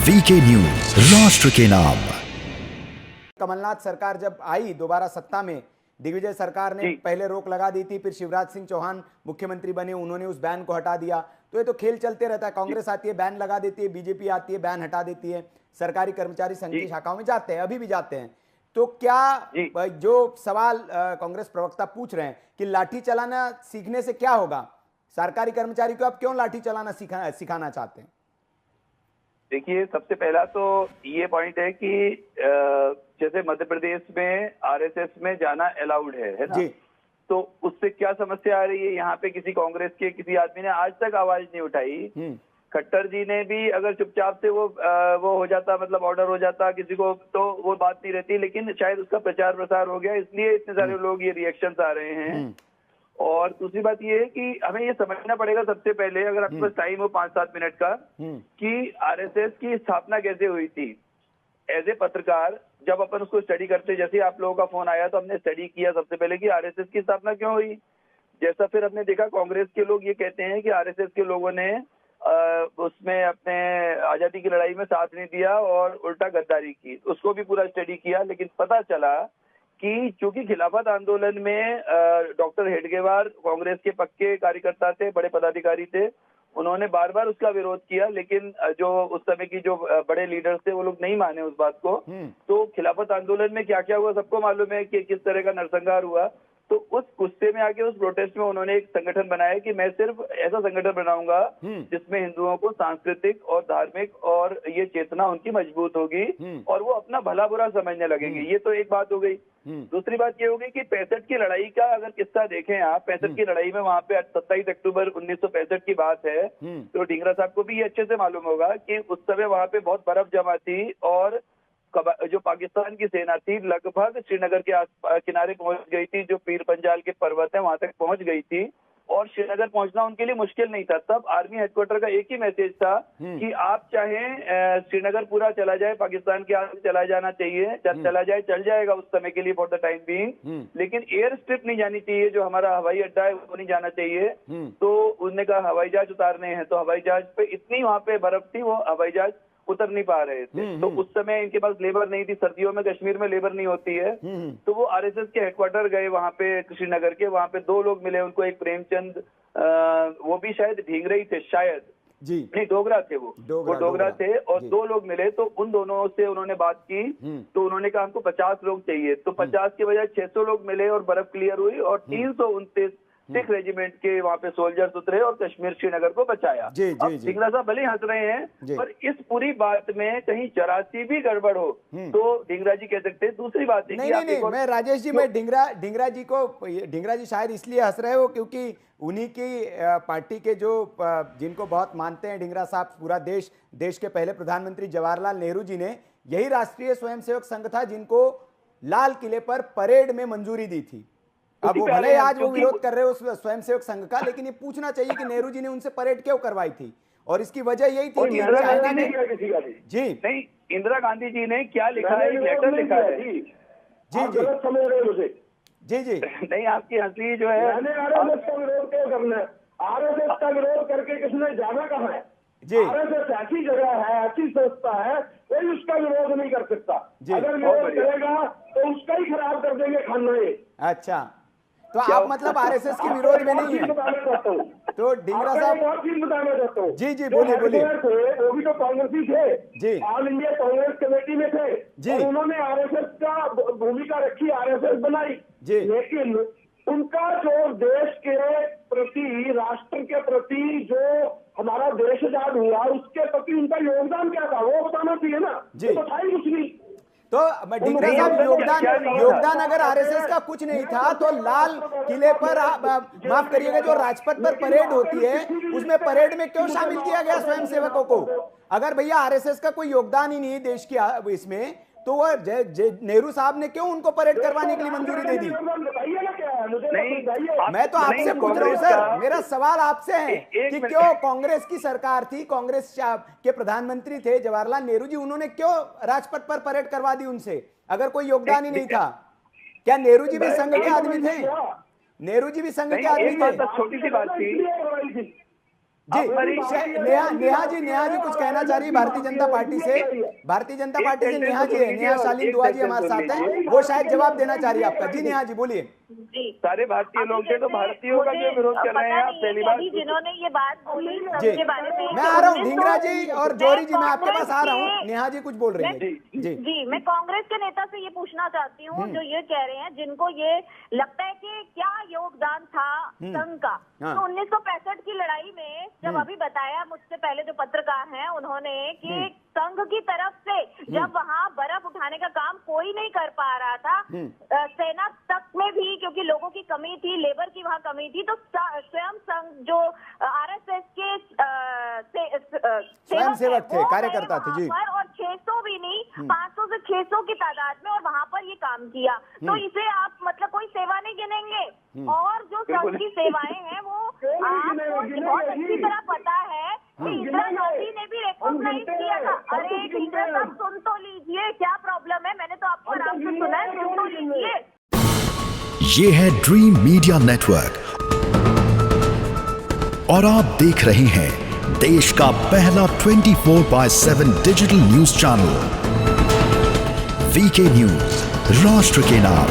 VK News, राष्ट्र के नाम। कमलनाथ सरकार जब आई दोबारा सत्ता में, दिग्विजय सरकार ने पहले रोक लगा दी थी, फिर शिवराज सिंह चौहान मुख्यमंत्री बने, उन्होंने उस बैन को हटा दिया। तो ये तो खेल चलते रहता है, कांग्रेस आती है बैन लगा देती है, बीजेपी आती है बैन हटा देती है, सरकारी कर्मचारी संघ की शाखाओं में जाते हैं, अभी भी जाते हैं। तो क्या जो सवाल कांग्रेस प्रवक्ता पूछ रहे हैं कि लाठी चलाना सीखने से क्या होगा, सरकारी कर्मचारी को आप क्यों लाठी चलाना सिखाना चाहते हैं? देखिए, सबसे पहला तो ये पॉइंट है कि जैसे मध्य प्रदेश में आरएसएस में जाना अलाउड है ना? तो उससे क्या समस्या आ रही है? यहाँ पे किसी कांग्रेस के किसी आदमी ने आज तक आवाज नहीं उठाई। खट्टर जी ने भी अगर चुपचाप से वो हो जाता, मतलब ऑर्डर हो जाता किसी को, तो वो बात नहीं रहती, लेकिन शायद उसका प्रचार प्रसार हो गया, इसलिए इतने सारे लोग ये रिएक्शंस आ रहे हैं। और दूसरी बात ये है कि हमें ये समझना पड़ेगा सबसे पहले, अगर आपके पास टाइम हो 5-7 मिनट का, कि आरएसएस की स्थापना कैसे हुई थी। एज ए पत्रकार जब अपन उसको स्टडी करते, जैसे आप लोगों का फोन आया तो हमने स्टडी किया सबसे पहले कि आरएसएस की स्थापना क्यों हुई। जैसा फिर हमने देखा, कांग्रेस के लोग ये कहते हैं कि आरएसएस के लोगों ने उसमें अपने आजादी की लड़ाई में साथ नहीं दिया और उल्टा गद्दारी की। उसको भी पूरा स्टडी किया, लेकिन पता चला कि चूंकि खिलाफत आंदोलन में डॉक्टर हेडगेवार कांग्रेस के पक्के कार्यकर्ता थे, बड़े पदाधिकारी थे, उन्होंने बार बार उसका विरोध किया, लेकिन जो उस समय की जो बड़े लीडर्स थे वो लोग नहीं माने उस बात को। तो खिलाफत आंदोलन में क्या क्या हुआ सबको मालूम है कि किस तरह का नरसंहार हुआ। तो उस गुस्से में आके, उस प्रोटेस्ट में उन्होंने एक संगठन बनाया कि मैं सिर्फ ऐसा संगठन बनाऊंगा जिसमें हिंदुओं को सांस्कृतिक और धार्मिक और ये चेतना उनकी मजबूत होगी और वो अपना भला बुरा समझने लगेंगे। ये तो एक बात हो गई। दूसरी बात ये होगी कि 65 की लड़ाई का अगर किस्सा देखें आप, 65 की लड़ाई में वहां पे 27 अक्टूबर 1965 की बात है, तो ढींगरा साहब को भी ये अच्छे से मालूम होगा कि उस समय वहां पे बहुत बर्फ जमा थी और जो पाकिस्तान की सेना थी लगभग श्रीनगर के किनारे पहुंच गई थी, जो पीर पंजाल के पर्वत है वहां तक पहुंच गई थी, और श्रीनगर पहुंचना उनके लिए मुश्किल नहीं था। तब आर्मी हेडक्वार्टर का एक ही मैसेज था कि आप चाहें श्रीनगर पूरा चला जाए, पाकिस्तान के आगे चला जाना चाहिए, चला जाए चल जाएगा उस समय के लिए फॉर द टाइम बीइंग, लेकिन एयर स्ट्रिप नहीं जानी चाहिए, जो हमारा हवाई अड्डा है वो नहीं जाना चाहिए। तो उन्होंने कहा हवाई जहाज उतारने हैं, तो हवाई जहाज पे इतनी वहां पे बर्फ थी, वो हवाई जहाज उतर नहीं पा रहे थे। तो उस समय इनके पास लेबर नहीं थी, सर्दियों में कश्मीर में लेबर नहीं होती है। तो वो आरएसएस के हेडक्वार्टर गए वहां पे श्रीनगर के, वहां पे 2 लोग मिले उनको, एक प्रेमचंद, वो भी शायद ढींगरे ही थे शायद, नहीं डोगरा थे, वो डोगरा थे, और 2 लोग मिले। तो उन दोनों से उन्होंने बात की, तो उन्होंने कहा हमको 50 लोग चाहिए। तो 50 के बजाय 600 लोग मिले और बर्फ क्लियर हुई और 329 सिख रेजिमेंट के वहां पे सोल्जर्स उतरे और कश्मीर श्रीनगर को बचाया। अब ढींगरा साहब भले हंस रहे हैं, पर इस पूरी बात में कहीं जरासी भी गड़बड़ हो तो ढींगरा जी कह सकते हैं। दूसरी बात है नहीं, मैं राजेश जी, मैं ढींगरा जी शायद इसलिए हंस रहे हो क्योंकि उन्हीं की पार्टी के जो जिनको बहुत मानते हैं ढींगरा साहब, पूरा देश के पहले प्रधानमंत्री जवाहरलाल नेहरू जी ने, यही राष्ट्रीय स्वयंसेवक संघ था जिनको लाल किले पर परेड में मंजूरी दी थी। अब वो भले आज वो विरोध कर रहे हो उस स्वयंसेवक संघ का, लेकिन ये पूछना चाहिए कि नेहरू जी ने उनसे परेड क्यों करवाई थी, और इसकी वजह यही थी कि चाइना ने जी नहीं, इंदिरा गांधी जी ने क्या लिखा है, लेटर लिखा है जी नहीं, आपकी हंसी जो है, आरएसएस का विरोध क्यों करना है? आरएसएस का विरोध करके किसने जाना कहाँ है? आरएसएस ऐसी जगह है, ऐसी संस्था है, कोई उसका विरोध नहीं कर सकता। अगर विरोध करेगा तो उसका ही खराब कर देंगे खाना ये। अच्छा, तो आप मतलब आरएसएस के विरोध में नहीं है? तो ढींगरा साहब और चीज बताना चाहता हूँ। जी बोलिए। वो भी तो कांग्रेसी थे, ऑल इंडिया कांग्रेस कमेटी में थे और उन्होंने आरएसएस का भूमिका रखी, आरएसएस बनाई, लेकिन उनका जो देश के प्रति, राष्ट्र के प्रति, जो हमारा देश आजाद हुआ उसके प्रति उनका योगदान क्या था वो बताना चाहिए ना। तो था ही कुछ नहीं। तो ढींगरा साहब, योगदान अगर आरएसएस का कुछ नहीं था तो लाल किले पर, माफ करिएगा, जो राजपथ पर परेड होती है उसमें परेड में क्यों शामिल किया गया स्वयंसेवकों को? अगर भैया आरएसएस का कोई योगदान ही नहीं देश की इसमें, तो वह नेहरू साहब ने क्यों उनको परेड करवाने के लिए मंजूरी दे दी? मैं तो आपसे पूछ रहा हूँ सर, मेरा सवाल आपसे है कि क्यों कांग्रेस की सरकार थी, कांग्रेस के प्रधानमंत्री थे जवाहरलाल नेहरू जी, उन्होंने क्यों राजपथ पर परेड करवा दी उनसे, अगर कोई योगदान ही नहीं था? क्या नेहरू जी भी संघ के आदमी थे? नेहरू जी भी संघ के आदमी थे? छोटी सी बात थी नेहा जी कुछ कहना चाह रही है भारतीय जनता पार्टी से। भारतीय जनता पार्टी से नेहा जी है, नेहा शालीन दुआ जी हमारे साथ हैं, वो शायद जवाब देना चाह रही है आपका। जी नेहा जी बोलिए। सारे भारतीय लोग थे तो भारतीयों का जो विरोध कर रहे हैं आप पहली बार जिन्होंने ये बात बोली के बारे में। मैं आ रहा हूँ ढींगरा जी और जौहरी जी, मैं आपके पास आ रहा हूँ। नेहा जी कुछ बोल रही है। जी मैं कांग्रेस के नेता से ये पूछना चाहती हूँ जो ये कह रहे हैं, जिनको ये लगता है कि क्या योगदान था संघ का। तो 1965 की लड़ाई में जब अभी बताया मुझसे पहले जो पत्रकार हैं उन्होंने कि संघ की तरफ से जब वहाँ बर्फ उठाने का काम कोई नहीं कर पा रहा था, सेना तक में भी क्योंकि लोगों की कमी थी, लेबर की वहाँ कमी थी, तो स्वयं संघ जो आरएसएस के स्वयं सेवक थे, कार्यकर्ता थे जी, और 600 भी नहीं 500 से 600 की तादाद में, और वहाँ पर ये काम किया। तो इसे आप मतलब कोई सेवा नहीं गिनेंगे। और जो संघ की सेवाएं हैं वो आपको बहुत अच्छी तरह पता है कि इंदिरा गांधी ने भी रिकॉग्नाइज किया था। अरे इंदिरा साहब सुन तो लीजिए, क्या प्रॉब्लम है, मैंने तो आपको आराम से सुना है, सुन तो लीजिए। ये है ड्रीम मीडिया नेटवर्क और आप देख रहे हैं देश का पहला 24/7 digital news channel VK News, राष्ट्र के नाम।